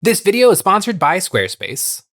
This video is sponsored by Squarespace.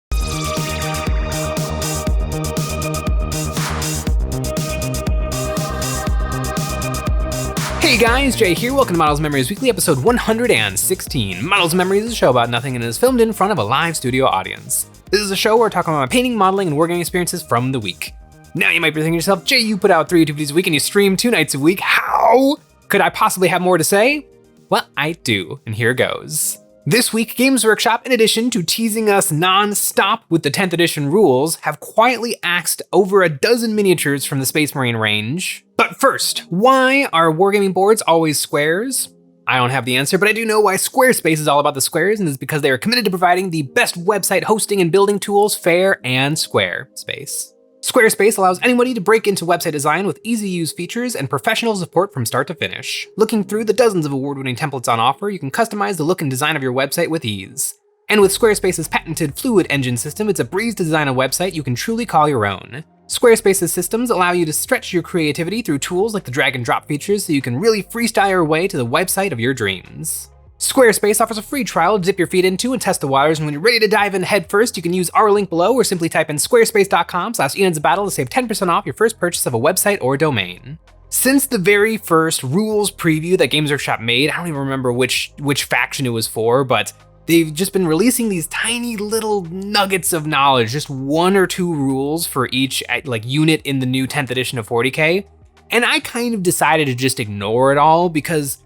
Hey guys, Jay here, welcome to Models Memories Weekly, episode 116. Models Memories is a show about nothing and is filmed in front of a live studio audience. This is a show where we're talking about my painting, modeling, and wargaming experiences from the week. Now you might be thinking to yourself, Jay, you put out 3 YouTube videos a week and you stream 2 nights a week. How could I possibly have more to say? Well, I do, and here goes. This week, Games Workshop, in addition to teasing us non-stop with the 10th edition rules, have quietly axed over a dozen miniatures from the Space Marine range. But first, why are wargaming boards always squares? I don't have the answer, but I do know why Squarespace is all about the squares, and it's because they are committed to providing the best website hosting and building tools, fair and square space. Squarespace allows anybody to break into website design with easy-to-use features and professional support from start to finish. Looking through the dozens of award-winning templates on offer, you can customize the look and design of your website with ease. And with Squarespace's patented Fluid Engine system, it's a breeze to design a website you can truly call your own. Squarespace's systems allow you to stretch your creativity through tools like the drag and drop features so you can really freestyle your way to the website of your dreams. Squarespace offers a free trial to dip your feet into and test the waters, and when you're ready to dive in head first, you can use our link below or simply type in squarespace.com/EonsOfBattle to save 10% off your first purchase of a website or domain. Since the very first rules preview that Games Workshop made, I don't even remember which faction it was for, but they've just been releasing these tiny little nuggets of knowledge, just 1 or 2 rules for each unit in the new 10th edition of 40k. And I kind of decided to just ignore it all because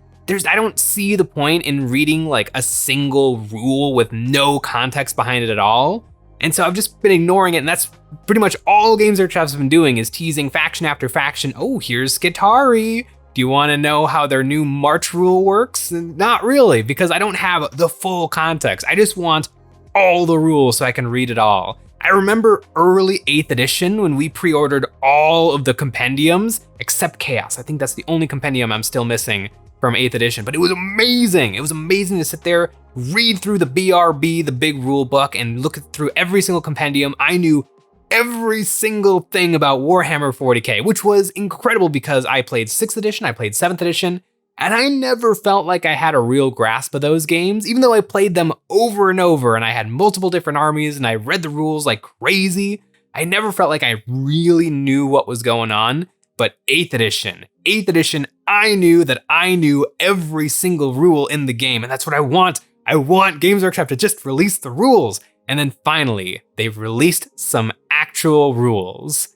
I don't see the point in reading like a single rule with no context behind it at all. And so I've just been ignoring it, and that's pretty much all Games Workshop's been doing is teasing faction after faction. Oh, here's Skitarii. Do you want to know how their new March rule works? Not really, because I don't have the full context. I just want all the rules so I can read it all. I remember early 8th edition when we pre-ordered all of the compendiums, except Chaos. I think that's the only compendium I'm still missing from 8th edition, but it was amazing. It was amazing to sit there, read through the BRB, the big rule book, and look through every single compendium. I knew every single thing about Warhammer 40k, which was incredible because I played 6th edition, I played 7th edition, and I never felt like I had a real grasp of those games, even though I played them over and over and I had multiple different armies and I read the rules like crazy. I never felt like I really knew what was going on. But 8th edition, I knew that I knew every single rule in the game, and that's what I want. I want Games Workshop to just release the rules. And then finally, they've released some actual rules.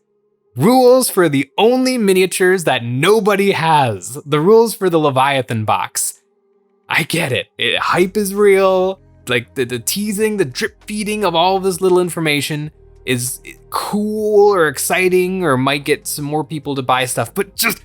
Rules for the only miniatures that nobody has. The rules for the Leviathan box. I get it. Hype is real. Like the teasing, the drip feeding of all of this little information is cool or exciting or might get some more people to buy stuff, but just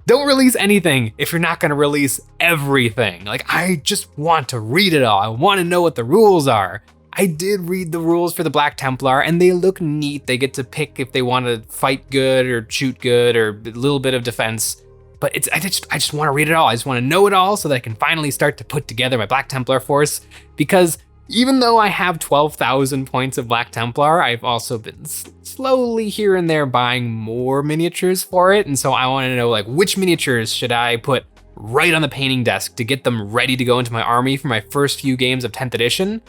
don't release anything if you're not gonna release everything. Like, I just want to read it all. I want to know what the rules are. I did read the rules for the Black Templar and they look neat. They get to pick if they want to fight good or shoot good or a little bit of defense, but I just want to read it all. I just want to know it all so that I can finally start to put together my Black Templar force, because even though I have 12,000 points of Black Templar, I've also been slowly here and there buying more miniatures for it. And so I want to know, like, which miniatures should I put right on the painting desk to get them ready to go into my army for my first few games of 10th edition.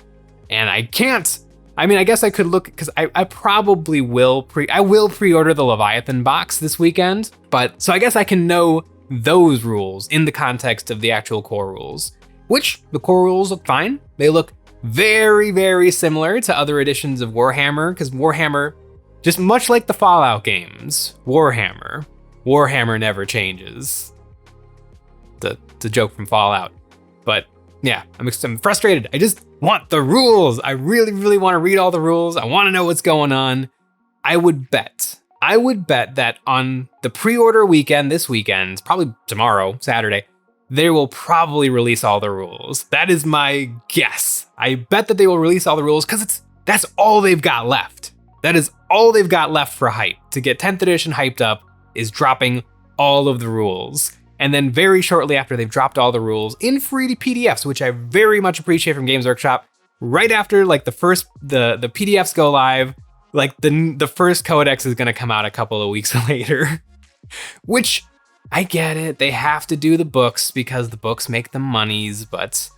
And I can't. I mean, I guess I could look, because I probably will pre-order the Leviathan box this weekend. But so I guess I can know those rules in the context of the actual core rules, which the core rules look fine. They look very, very similar to other editions of Warhammer, because Warhammer, just much like the Fallout games, Warhammer never changes. It's a joke from Fallout. But yeah, I'm frustrated. I just want the rules. I really, really want to read all the rules. I want to know what's going on. I would bet that on the pre-order weekend, this weekend, probably tomorrow, Saturday, they will probably release all the rules. That is my guess. I bet that they will release all the rules because that's all they've got left. That is all they've got left for hype. To get 10th edition hyped up is dropping all of the rules. And then very shortly after they've dropped all the rules in free PDFs, which I very much appreciate from Games Workshop, right after like the PDFs go live, like the first Codex is gonna come out a couple of weeks later, which I get it. They have to do the books because the books make the monies, but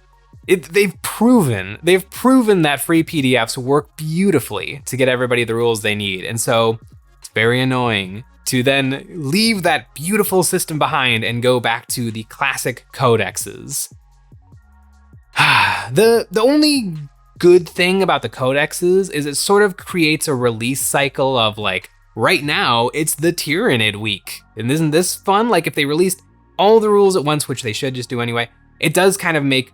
they've proven that free PDFs work beautifully to get everybody the rules they need. And so it's very annoying to then leave that beautiful system behind and go back to the classic codexes. The only good thing about the codexes is it sort of creates a release cycle of like, right now it's the Tyranid week. And isn't this fun? Like if they released all the rules at once, which they should just do anyway, it does kind of make,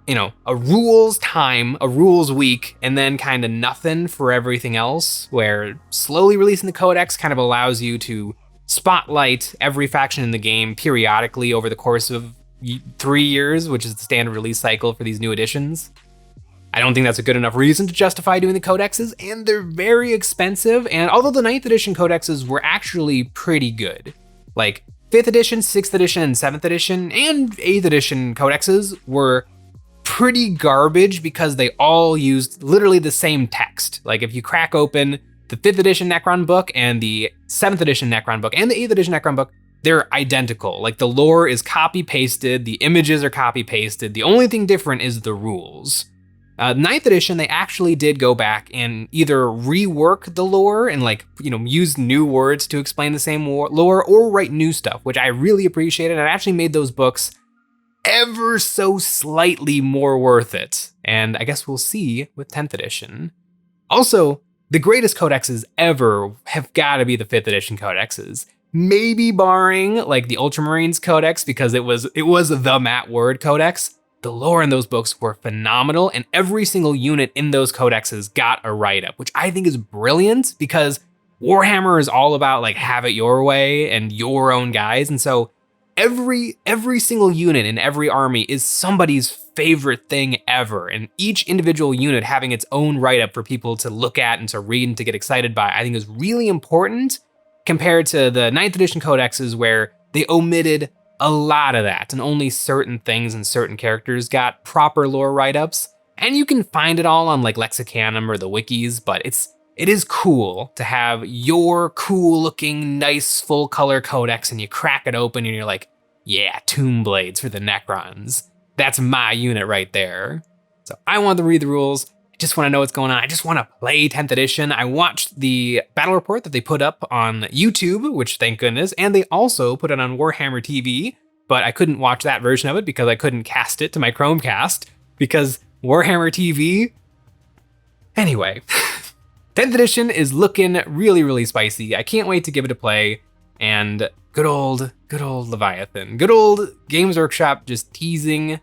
you know, a rules time, a rules week, and then kind of nothing for everything else, where slowly releasing the codex kind of allows you to spotlight every faction in the game periodically over the course of 3 years, which is the standard release cycle for these new editions. I don't think that's a good enough reason to justify doing the codexes, and they're very expensive. And although the 9th edition codexes were actually pretty good, like 5th edition, 6th edition, and 7th edition, and 8th edition codexes were pretty garbage because they all used literally the same text. Like if you crack open the 5th edition Necron book and the 7th edition Necron book and the 8th edition Necron book, they're identical. Like the lore is copy pasted, the images are copy pasted. The only thing different is the rules. 9th edition, they actually did go back and either rework the lore and like, you know, use new words to explain the same lore or write new stuff, which I really appreciated. And actually made those books ever so slightly more worth it. And I guess we'll see with 10th edition. Also, the greatest codexes ever have got to be the 5th edition codexes. Maybe barring like the Ultramarines codex because it was the Matt Word codex. The lore in those books were phenomenal, and every single unit in those codexes got a write-up, which I think is brilliant because Warhammer is all about like have it your way and your own guys. And so every single unit in every army is somebody's favorite thing ever. And each individual unit having its own write-up for people to look at and to read and to get excited by, I think is really important compared to the 9th edition codexes where they omitted a lot of that and only certain things and certain characters got proper lore write-ups. And you can find it all on like Lexicanum or the wikis, but it is cool to have your cool looking, nice full color codex and you crack it open and you're like, yeah, Tomb Blades for the Necrons. That's my unit right there. So I want to read the rules. I just want to know what's going on. I just want to play 10th edition. I watched the battle report that they put up on YouTube, which thank goodness, and they also put it on Warhammer TV, but I couldn't watch that version of it because I couldn't cast it to my Chromecast because Warhammer TV. Anyway, 10th edition is looking really, really spicy. I can't wait to give it a play. And good old Leviathan. Good old Games Workshop just teasing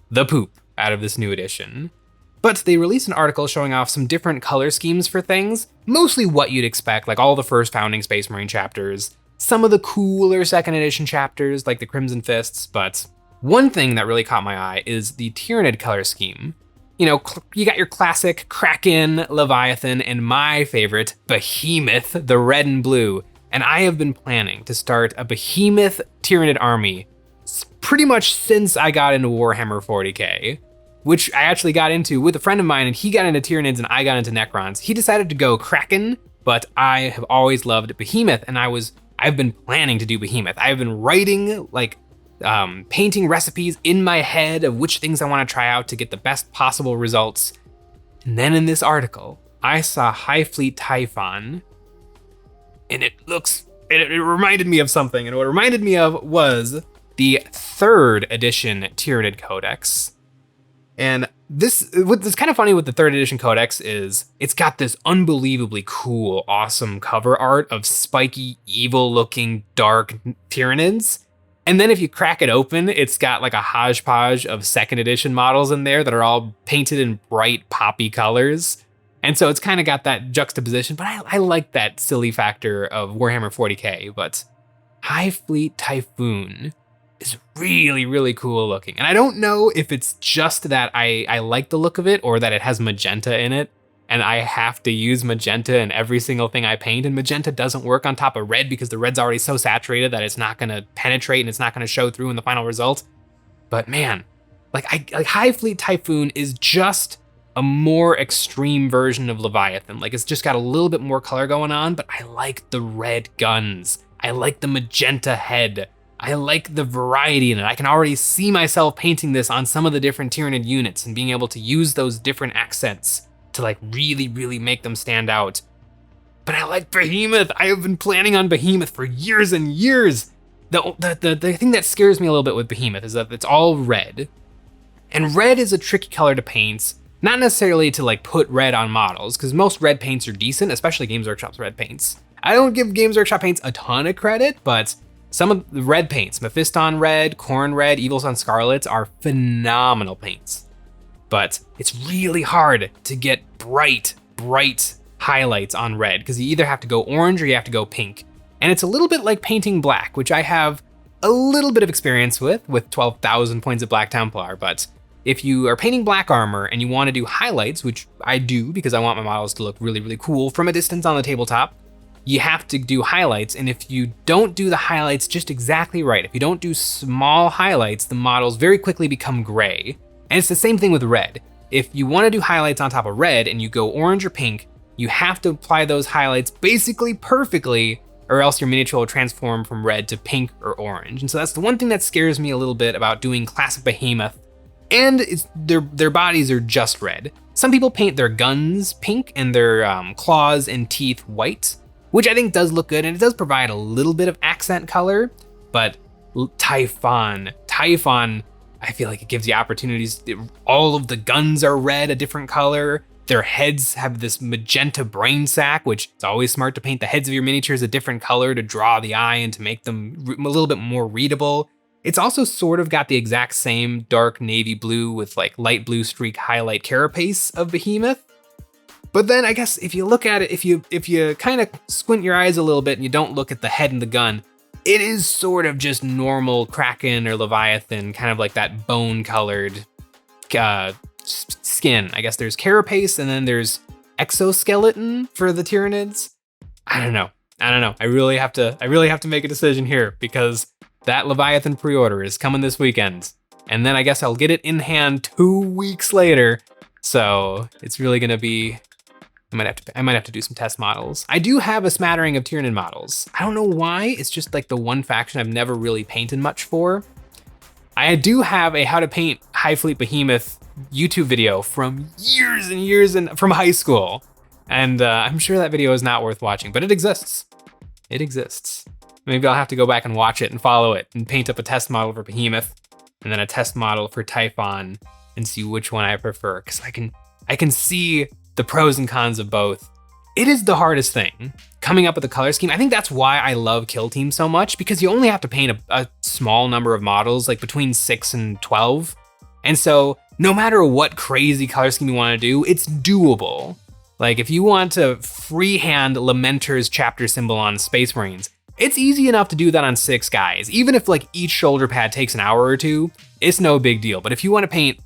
the poop out of this new edition. But they released an article showing off some different color schemes for things, mostly what you'd expect, like all the first Founding Space Marine chapters, some of the cooler 2nd edition chapters, like the Crimson Fists, but one thing that really caught my eye is the Tyranid color scheme. You know, you got your classic Kraken, Leviathan, and my favorite, Behemoth, the red and blue. And I have been planning to start a Behemoth Tyranid army pretty much since I got into Warhammer 40k. Which I actually got into with a friend of mine, and he got into Tyranids and I got into Necrons. He decided to go Kraken, but I have always loved Behemoth, and I've been planning to do Behemoth. I've been writing, like, painting recipes in my head of which things I want to try out to get the best possible results. And then in this article, I saw Hive Fleet Typhon, and it reminded me of something, and what it reminded me of was the 3rd edition Tyranid Codex. And what's kind of funny with the 3rd edition codex is it's got this unbelievably cool, awesome cover art of spiky, evil-looking, dark Tyranids. And then if you crack it open, it's got like a hodgepodge of 2nd edition models in there that are all painted in bright, poppy colors. And so it's kind of got that juxtaposition, but I like that silly factor of Warhammer 40k. But Hive Fleet Typhon is really, really cool looking. And I don't know if it's just that I like the look of it or that it has magenta in it and I have to use magenta in every single thing I paint, and magenta doesn't work on top of red because the red's already so saturated that it's not gonna penetrate and it's not gonna show through in the final result. But man, like Hive Fleet Typhon is just a more extreme version of Leviathan. Like it's just got a little bit more color going on, but I like the red guns. I like the magenta head. I like the variety in it. I can already see myself painting this on some of the different Tyranid units and being able to use those different accents to like really, really make them stand out. But I like Behemoth. I have been planning on Behemoth for years and years. The thing that scares me a little bit with Behemoth is that it's all red. And red is a tricky color to paint, not necessarily to like put red on models, because most red paints are decent, especially Games Workshop's red paints. I don't give Games Workshop paints a ton of credit, but some of the red paints, Mephiston red, Khorne red, Evil Sun Scarlets, are phenomenal paints. But it's really hard to get bright highlights on red, because you either have to go orange or you have to go pink. And it's a little bit like painting black, which I have a little bit of experience with 12,000 points of Black Templar. But if you are painting black armor and you want to do highlights, which I do because I want my models to look really, really cool from a distance on the tabletop, you have to do highlights. And if you don't do the highlights just exactly right, if you don't do small highlights, the models very quickly become gray. And it's the same thing with red. If you want to do highlights on top of red and you go orange or pink, you have to apply those highlights basically perfectly, or else your miniature will transform from red to pink or orange. And so that's the one thing that scares me a little bit about doing classic Behemoth. And it's, their bodies are just red. Some people paint their guns pink and their claws and teeth white, which I think does look good, and it does provide a little bit of accent color. But Typhon, I feel like it gives you opportunities. All of the guns are red, a different color. Their heads have this magenta brain sac, which it's always smart to paint the heads of your miniatures a different color to draw the eye and to make them a little bit more readable. It's also sort of got the exact same dark navy blue with like light blue streak highlight carapace of Behemoth. But then I guess if you look at it, if you kind of squint your eyes a little bit and you don't look at the head and the gun, it is sort of just normal Kraken or Leviathan, kind of like that bone colored skin. I guess there's carapace and then there's exoskeleton for the Tyranids. I don't know. I really have to make a decision here, because that Leviathan pre-order is coming this weekend. And then I guess I'll get it in hand 2 weeks later. So it's really gonna be, I might have to do some test models. I do have a smattering of Tyranid models. I don't know why, it's just like the one faction I've never really painted much for. I do have a how to paint Hive Fleet Behemoth YouTube video from years and years and from high school. And I'm sure that video is not worth watching, but it exists. It exists. Maybe I'll have to go back and watch it and follow it and paint up a test model for Behemoth and then a test model for Typhon and see which one I prefer, because I can see the pros and cons of both. It is the hardest thing, coming up with a color scheme. I think that's why I love Kill Team so much, because you only have to paint a small number of models, like between 6 and 12. And so no matter what crazy color scheme you want to do, it's doable. Like if you want to freehand Lamenter's chapter symbol on Space Marines, it's easy enough to do that on 6 guys. Even if like each shoulder pad takes an hour or two, it's no big deal. But if you want to paint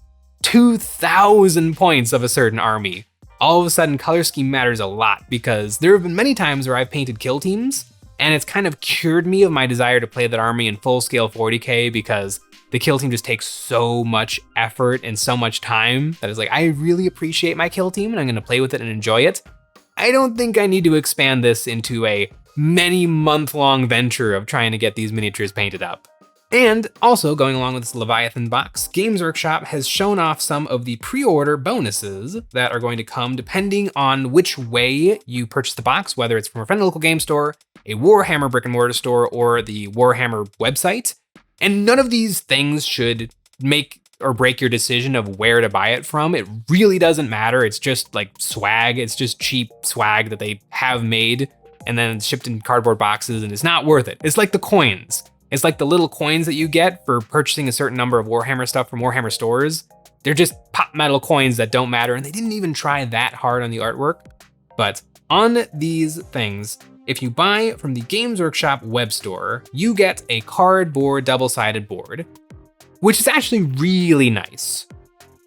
2,000 points of a certain army, all of a sudden color scheme matters a lot, because there have been many times where I've painted kill teams and it's kind of cured me of my desire to play that army in full scale 40K, because the kill team just takes so much effort and so much time that it's like, I really appreciate my kill team and I'm gonna play with it and enjoy it. I don't think I need to expand this into a many month-long venture of trying to get these miniatures painted up. And also, going along with this Leviathan box, Games Workshop has shown off some of the pre-order bonuses that are going to come depending on which way you purchase the box, whether it's from a friendly local game store, a Warhammer brick and mortar store, or the Warhammer website. And none of these things should make or break your decision of where to buy it from. It really doesn't matter. It's just like swag. It's just cheap swag that they have made and then shipped in cardboard boxes, and it's not worth it. It's like the coins. It's like the little coins that you get for purchasing a certain number of Warhammer stuff from Warhammer stores. They're just pop metal coins that don't matter, and they didn't even try that hard on the artwork. But on these things, if you buy from the Games Workshop web store, you get a cardboard double-sided board, which is actually really nice,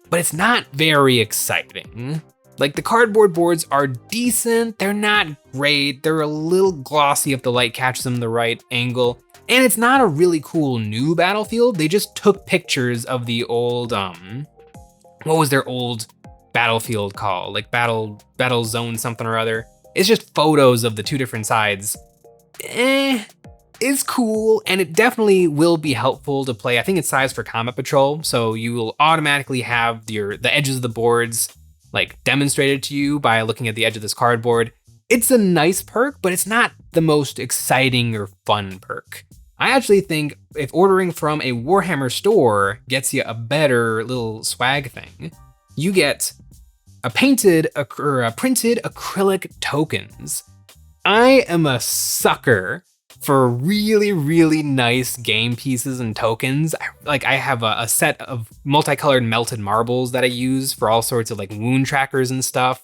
but it's not very exciting. Like, the cardboard boards are decent, they're not great, they're a little glossy if the light catches them the right angle. And it's not a really cool new battlefield. They just took pictures of the old, what was their old battlefield called? Like battle zone something or other. It's just photos of the two different sides. is cool, and it definitely will be helpful to play. I think it's sized for Combat Patrol, so you will automatically have the edges of the boards like demonstrated to you by looking at the edge of this cardboard. It's a nice perk, but it's not the most exciting or fun perk. I actually think if ordering from a Warhammer store gets you a better little swag thing, you get a printed acrylic tokens. I am a sucker for really, really nice game pieces and tokens. I have a set of multicolored melted marbles that I use for all sorts of like wound trackers and stuff.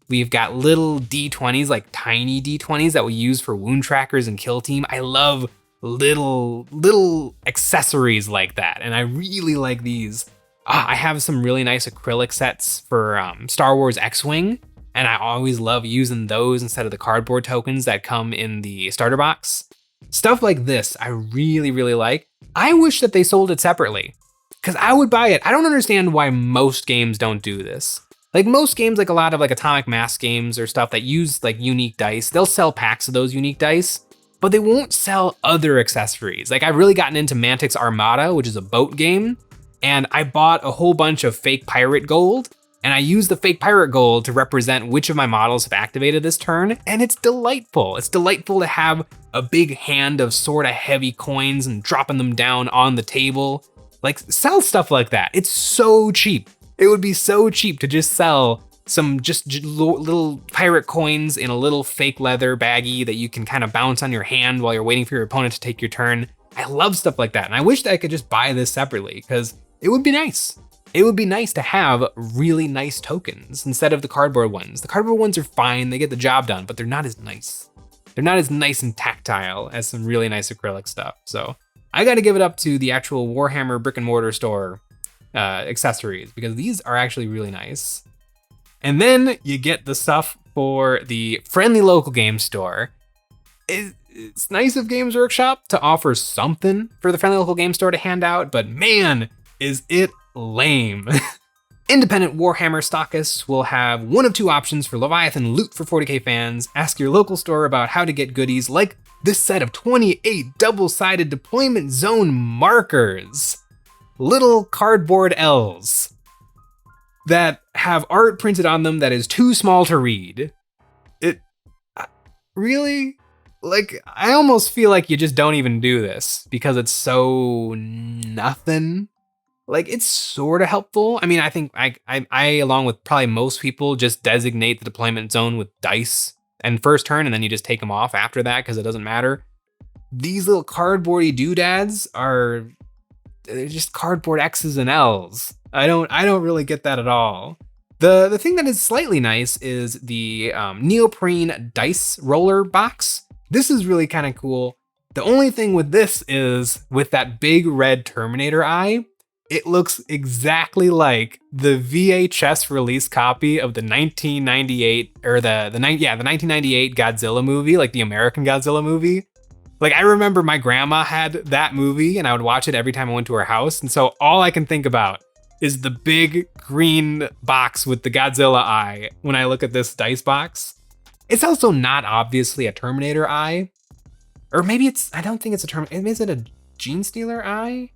We've got little D20s, like tiny D20s that we use for wound trackers and kill team. I love little accessories like that, and I really like these. I have some really nice acrylic sets for Star Wars X-Wing, and I always love using those instead of the cardboard tokens that come in the starter box. Stuff like this, I really, really like. I wish that they sold it separately, because I would buy it. I don't understand why most games don't do this. Like most games, like a lot of like Atomic Mass games or stuff that use like unique dice, they'll sell packs of those unique dice, but they won't sell other accessories. Like I've really gotten into Mantic's Armada, which is a boat game, and I bought a whole bunch of fake pirate gold, and I used the fake pirate gold to represent which of my models have activated this turn, and it's delightful. It's delightful to have a big hand of sort of heavy coins and dropping them down on the table. Like sell stuff like that. It's so cheap. It would be so cheap to just sell some little pirate coins in a little fake leather baggie that you can kind of bounce on your hand while you're waiting for your opponent to take your turn. I love stuff like that, and I wish that I could just buy this separately because it would be nice. It would be nice to have really nice tokens instead of the cardboard ones. The cardboard ones are fine, they get the job done, but they're not as nice. They're not as nice and tactile as some really nice acrylic stuff. So I gotta give it up to the actual Warhammer brick and mortar store accessories, because these are actually really nice. And then you get the stuff for the friendly local game store. It's nice of Games Workshop to offer something for the friendly local game store to hand out, but man, is it lame. Independent Warhammer stockists will have one of two options for Leviathan loot for 40k fans. Ask your local store about how to get goodies like this set of 28 double-sided deployment zone markers. Little cardboard L's that have art printed on them that is too small to read. Really? Like, I almost feel like you just don't even do this because it's so nothing. Like, it's sort of helpful. I mean, I think I along with probably most people, just designate the deployment zone with dice and first turn, and then you just take them off after that because it doesn't matter. These little cardboardy doodads they're just cardboard X's and L's. I don't really get that at all. The thing that is slightly nice is the neoprene dice roller box. This is really kind of cool. The only thing with this is with that big red Terminator eye, it looks exactly like the VHS release copy of the 1998 or the 1998 Godzilla movie, like the American Godzilla movie. Like, I remember my grandma had that movie and I would watch it every time I went to her house. And so all I can think about is the big green box with the Godzilla eye when I look at this dice box. It's also not obviously a Terminator eye. Or maybe I don't think it's a Terminator. Is it a Gene Stealer eye?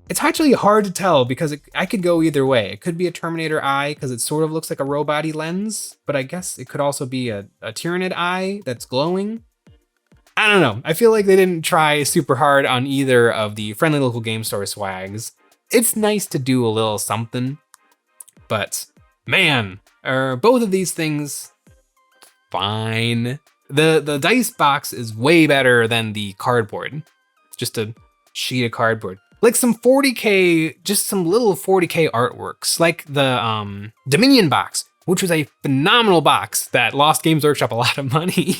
It's actually hard to tell because I could go either way. It could be a Terminator eye because it sort of looks like a robot-y lens, but I guess it could also be a Tyranid eye that's glowing. I don't know. I feel like they didn't try super hard on either of the friendly local game store swags. It's nice to do a little something, but man, are both of these things fine. The dice box is way better than the cardboard. It's just a sheet of cardboard. Like some 40k, just some little 40k artworks, like the Dominion box, which was a phenomenal box that lost Games Workshop a lot of money.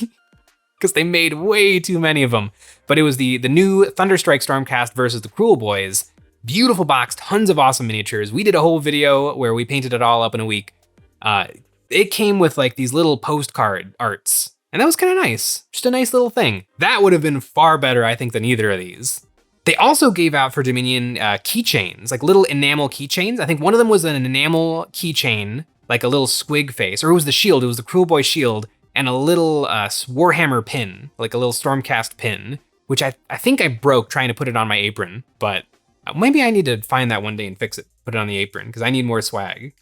Because they made way too many of them. But it was the new Thunderstrike Stormcast versus the Cruel Boys. Beautiful box, tons of awesome miniatures. We did a whole video where we painted it all up in a week. It came with like these little postcard arts. And that was kind of nice. Just a nice little thing. That would have been far better, I think, than either of these. They also gave out for Dominion keychains, like little enamel keychains. I think one of them was an enamel keychain, like a little squig face. Or it was the shield, it was the Cruel Boy shield. And a little Warhammer pin, like a little Stormcast pin. which I think I broke trying to put it on my apron, but maybe I need to find that one day and fix it, put it on the apron, because I need more swag.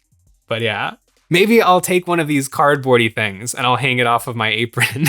But yeah, maybe I'll take one of these cardboardy things and I'll hang it off of my apron.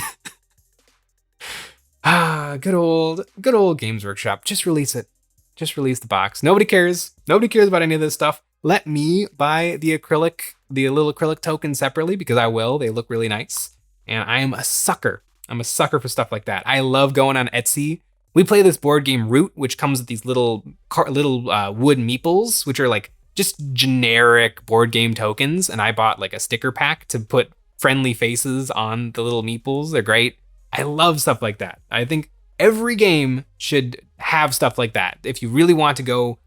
Good old Games Workshop. Just release it. Just release the box. Nobody cares. Nobody cares about any of this stuff. Let me buy the little acrylic token separately, because I will. They look really nice. And I am a sucker. I'm a sucker for stuff like that. I love going on Etsy. We play this board game Root, which comes with these little wood meeples, which are like just generic board game tokens. And I bought like a sticker pack to put friendly faces on the little meeples. They're great. I love stuff like that. I think every game should have stuff like that. If you really want to go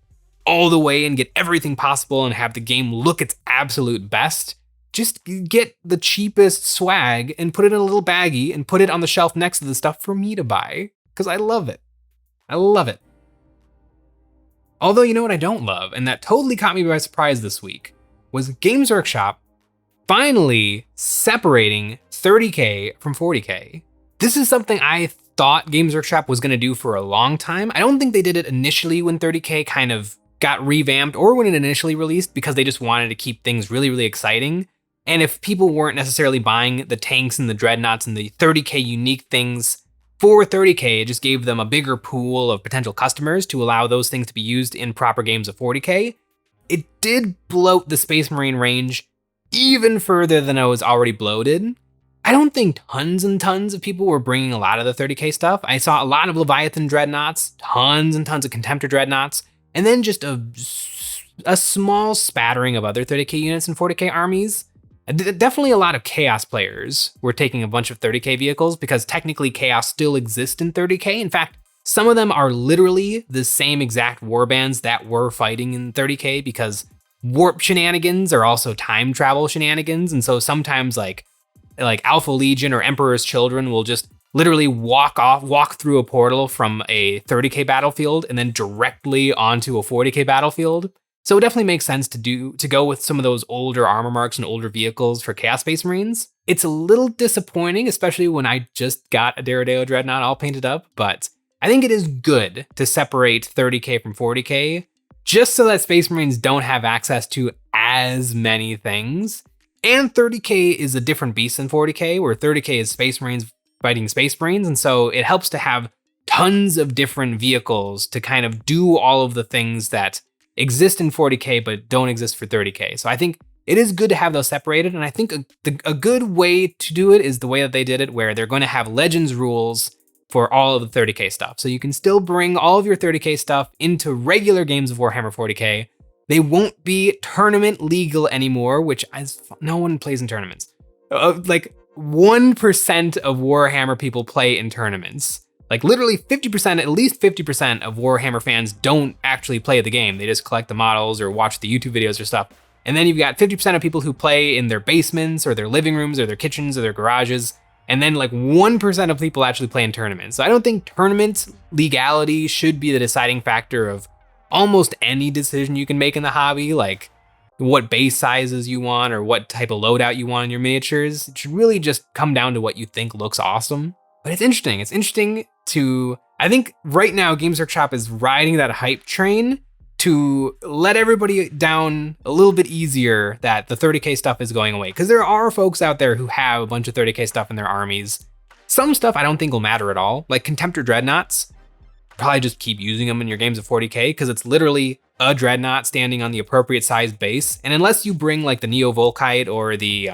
all the way and get everything possible and have the game look its absolute best, just get the cheapest swag and put it in a little baggie and put it on the shelf next to the stuff for me to buy, because I love it. I love it. Although, you know what I don't love, and that totally caught me by surprise this week, was Games Workshop finally separating 30K from 40K. This is something I thought Games Workshop was going to do for a long time. I don't think they did it initially when 30K kind of got revamped, or when it initially released, because they just wanted to keep things really, really exciting. And if people weren't necessarily buying the tanks and the dreadnoughts and the 30K unique things for 30K, it just gave them a bigger pool of potential customers to allow those things to be used in proper games of 40K. It did bloat the Space Marine range even further than I was already bloated. I don't think tons and tons of people were bringing a lot of the 30K stuff. I saw a lot of Leviathan dreadnoughts, tons and tons of Contemptor dreadnoughts, and then just a small spattering of other 30K units and 40K armies. Definitely a lot of Chaos players were taking a bunch of 30K vehicles, because technically Chaos still exists in 30K. In fact, some of them are literally the same exact warbands that were fighting in 30K, because warp shenanigans are also time travel shenanigans. And so sometimes like Alpha Legion or Emperor's Children will just literally walk through a portal from a 30K battlefield and then directly onto a 40K battlefield. So it definitely makes sense to go with some of those older armor marks and older vehicles for Chaos Space Marines. It's a little disappointing, especially when I just got a Daredevil Dreadnought all painted up, but I think it is good to separate 30K from 40K, just so that Space Marines don't have access to as many things. And 30K is a different beast than 40K, where 30K is Space Marines fighting Space Marines, and so it helps to have tons of different vehicles to kind of do all of the things that exist in 40K but don't exist for 30K. So I think it is good to have those separated, and I think a good way to do it is the way that they did it, where they're going to have Legends rules for all of the 30K stuff. So you can still bring all of your 30K stuff into regular games of Warhammer 40K. They won't be tournament legal anymore, which no one plays in tournaments. Like 1% of Warhammer people play in tournaments. Like literally 50%, at least 50% of Warhammer fans don't actually play the game. They just collect the models or watch the YouTube videos or stuff. And then you've got 50% of people who play in their basements or their living rooms or their kitchens or their garages. And then like 1% of people actually play in tournaments. So I don't think tournament legality should be the deciding factor of almost any decision you can make in the hobby, like what base sizes you want or what type of loadout you want in your miniatures. It should really just come down to what you think looks awesome. But it's interesting. It's interesting I think right now Games Workshop is riding that hype train to let everybody down a little bit easier that the 30K stuff is going away. Because there are folks out there who have a bunch of 30K stuff in their armies. Some stuff I don't think will matter at all, like Contemptor Dreadnoughts. Probably just keep using them in your games of 40K, because it's literally a Dreadnought standing on the appropriate size base. And unless you bring like the Neo Volkite or the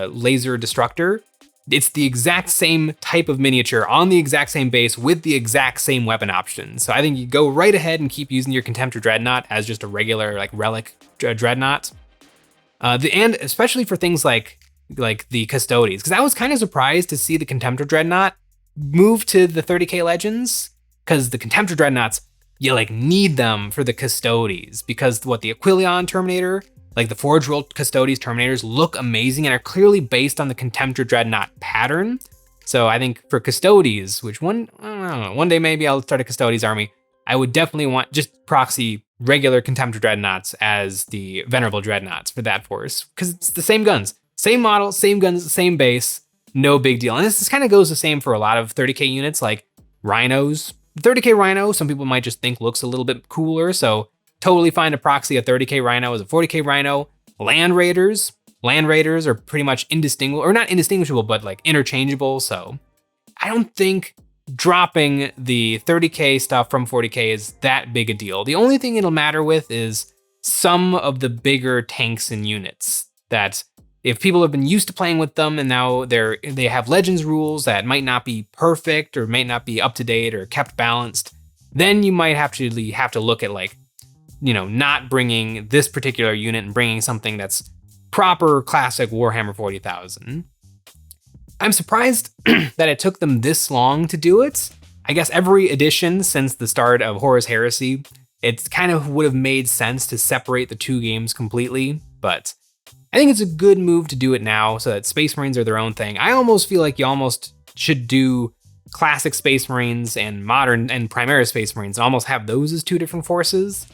Laser Destructor, it's the exact same type of miniature on the exact same base with the exact same weapon options. So I think you go right ahead and keep using your Contemptor Dreadnought as just a regular like relic Dreadnought. And especially for things like the Custodies, because I was kind of surprised to see the Contemptor Dreadnought move to the 30K Legends, because the Contemptor Dreadnoughts, you like need them for the Custodies, because the Aquilion Terminator, like the Forge World Custodies Terminators, look amazing and are clearly based on the Contemptor Dreadnought pattern. So I think for Custodies, which I don't know, one day maybe I'll start a Custodies army, I would definitely want just proxy regular Contemptor Dreadnoughts as the Venerable Dreadnoughts for that force, because it's the same guns, same model, same guns, same base, no big deal. And this kind of goes the same for a lot of 30K units. Like rhinos. 30k rhino, some people might just think looks a little bit cooler, so totally fine to proxy a 30k rhino as a 40k rhino. Land raiders. Land raiders are pretty much indistinguishable, or not indistinguishable, but like interchangeable, so I don't think dropping the 30k stuff from 40k is that big a deal. The only thing it'll matter with is some of the bigger tanks and units that if people have been used to playing with them and now they have Legends rules that might not be perfect or might not be up to date or kept balanced, then you might have to look at like, you know, not bringing this particular unit and bringing something that's proper classic Warhammer 40,000. I'm surprised that it took them this long to do it. I guess every edition since the start of Horus Heresy, it kind of would have made sense to separate the two games completely, but I think it's a good move to do it now so that Space Marines are their own thing. I almost feel like you almost should do classic Space Marines and modern and Primaris Space Marines and almost have those as two different forces.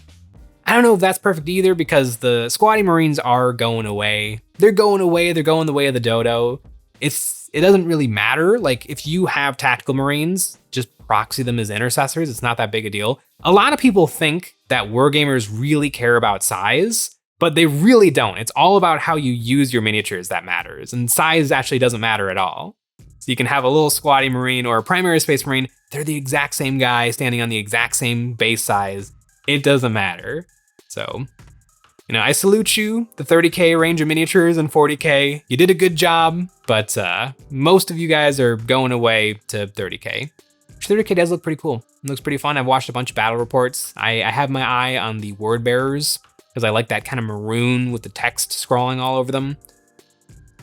I don't know if that's perfect either because the Squatty Marines are going away. They're going away, they're going the way of the dodo. It doesn't really matter. Like if you have tactical Marines, just proxy them as intercessors. It's not that big a deal. A lot of people think that wargamers really care about size, but they really don't. It's all about how you use your miniatures that matters. And size actually doesn't matter at all. So you can have a little Squatty Marine or a Primary Space Marine. They're the exact same guy standing on the exact same base size. It doesn't matter. So, you know, I salute you, the 30k range of miniatures and 40k. You did a good job, but most of you guys are going away to 30k. 30k does look pretty cool. It looks pretty fun. I've watched a bunch of battle reports. I have my eye on the word bearers because I like that kind of maroon with the text scrawling all over them.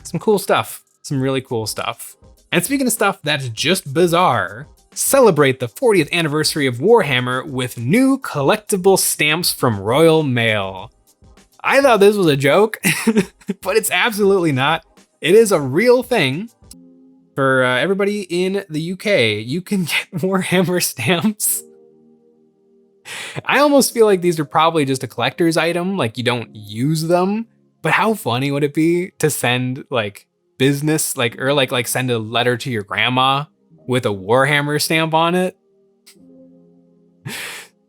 Some cool stuff. Some really cool stuff. And speaking of stuff that's just bizarre, celebrate the 40th anniversary of Warhammer with new collectible stamps from Royal Mail. I thought this was a joke, but it's absolutely not. It is a real thing. For everybody in the UK, you can get Warhammer stamps. I almost feel like these are probably just a collector's item, like you don't use them, but how funny would it be to send like business, like send a letter to your grandma with a Warhammer stamp on it?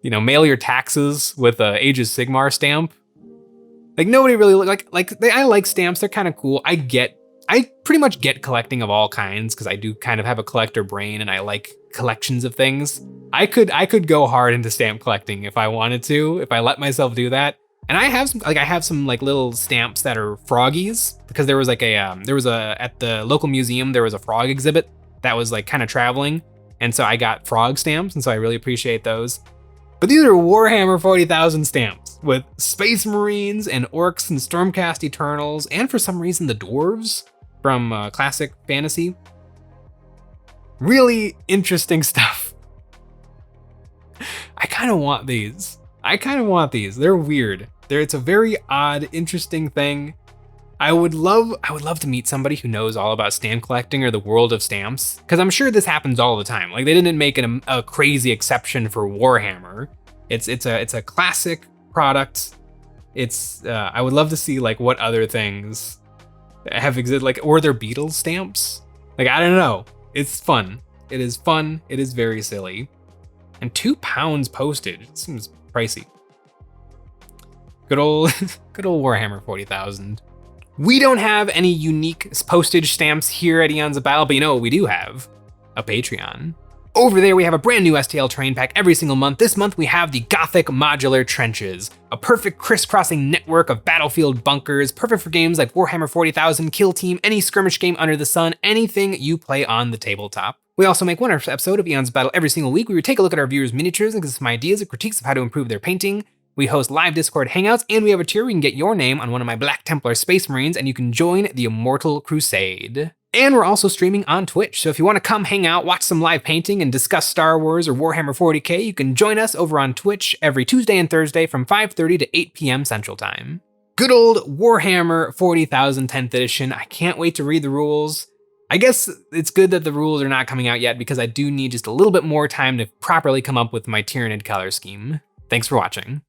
You know, mail your taxes with a Age of Sigmar stamp. Like nobody really I like stamps. They're kind of cool. I pretty much get collecting of all kinds because I do kind of have a collector brain and I like collections of things. I could go hard into stamp collecting if I wanted to, if I let myself do that. And I have some little stamps that are froggies because there was at the local museum there was a frog exhibit that was like kind of traveling, and so I got frog stamps, and so I really appreciate those. But these are Warhammer 40,000 stamps with Space Marines and Orcs and Stormcast Eternals, and for some reason the Dwarves from Classic Fantasy. Really interesting stuff. I kind of want these. They're weird. It's a very odd, interesting thing. I would love to meet somebody who knows all about stamp collecting or the world of stamps, because I'm sure this happens all the time. Like they didn't make a crazy exception for Warhammer. It's a classic product. I would love to see like what other things have existed, like, or their Beatles stamps. Like I don't know. It's fun. It is fun. It is very silly. And £2 postage. It seems pricey. Good old Warhammer 40,000. We don't have any unique postage stamps here at Eons of Battle, but you know what we do have? A Patreon. Over there, we have a brand new STL terrain pack every single month. This month, we have the Gothic Modular Trenches, a perfect crisscrossing network of battlefield bunkers, perfect for games like Warhammer 40,000, Kill Team, any skirmish game under the sun, anything you play on the tabletop. We also make one episode of Eons of Battle every single week where we take a look at our viewers' miniatures and give some ideas and critiques of how to improve their painting. We host live Discord hangouts, and we have a tier where you can get your name on one of my Black Templar Space Marines, and you can join the Immortal Crusade. And we're also streaming on Twitch, so if you want to come hang out, watch some live painting, and discuss Star Wars or Warhammer 40k, you can join us over on Twitch every Tuesday and Thursday from 5:30 to 8 p.m. Central Time. Good old Warhammer 40,000 10th edition. I can't wait to read the rules. I guess it's good that the rules are not coming out yet because I do need just a little bit more time to properly come up with my Tyranid color scheme. Thanks for watching.